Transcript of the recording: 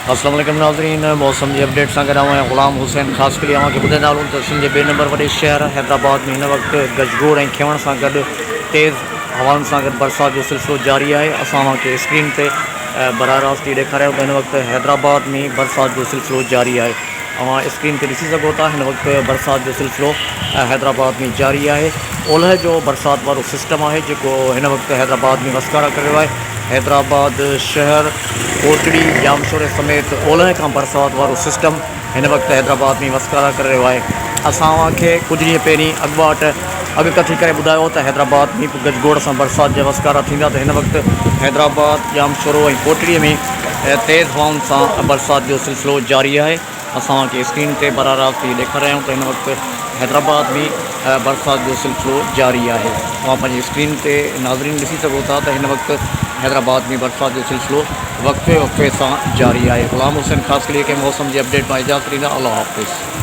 अस्सलाम वालेकुम नाज़रीन, मौसम जी अपडेट सां गॾु आहियां ग़ुलाम हुसैन। ख़ासि करे तव्हांखे ॿुधाईंदा हलूं त सिंध जे ॿिए नंबर वॾे शहर हैदराबाद में हिन वक़्तु गजगोड़ ऐं खियण सां गॾु तेज़ हवाउनि सां गॾु बरसाति जो सिलसिलो जारी आहे। असां तव्हांखे स्क्रीन ते बराह रास्त थी ॾेखारियूं त हिन वक़्तु हैदराबाद में बरसाति जो सिलसिलो जारी आहे। तव्हां स्क्रीन ते ॾिसी सघो था, हिन वक़्तु बरसाति जो सिलसिलो हैदराबाद में जारी आहे। ओलह जो बरसाति वारो सिस्टम आहे जेको हिन वक़्तु हैदराबाद में वसकारा करे रहियो आहे। हैदराबाद शहर, कोटड़ी, जामशोरे समेत ओलह खां बरसाति वारो सिस्टम हिन वक़्तु हैदराबाद में वसकारा करे रहियो आहे। असां तव्हांखे कुझु ॾींहं पहिरीं अॻुकथी करे ॿुधायो त हैदराबाद में गजगोड़ सां बरसाति जा वसकारा थींदा, त हिन वक़्तु हैदराबाद, जामशोरो ऐं कोटड़ीअ में तेज़ हवाउनि सां बरसाति जो सिलसिलो जारी आहे। असां तव्हांखे स्क्रीन ते बराह रास्त ॾेखारियूं त हिन वक़्तु हैदराबाद में बरसाति जो सिलसिलो जारी आहे। तव्हां पंहिंजी स्क्रीन ते नाज़रीन ॾिसी सघो था त हिन वक़्तु हैदराबाद में बरसाति जो सिलसिलो वक़्फ़े वक़्फ़े सां जारी आहे। ग़ुलाम हुसैन ख़ासि करे मौसम जी अपडेट मां इजाज़त ॾींदा। अल्लाह हाफ़िज़।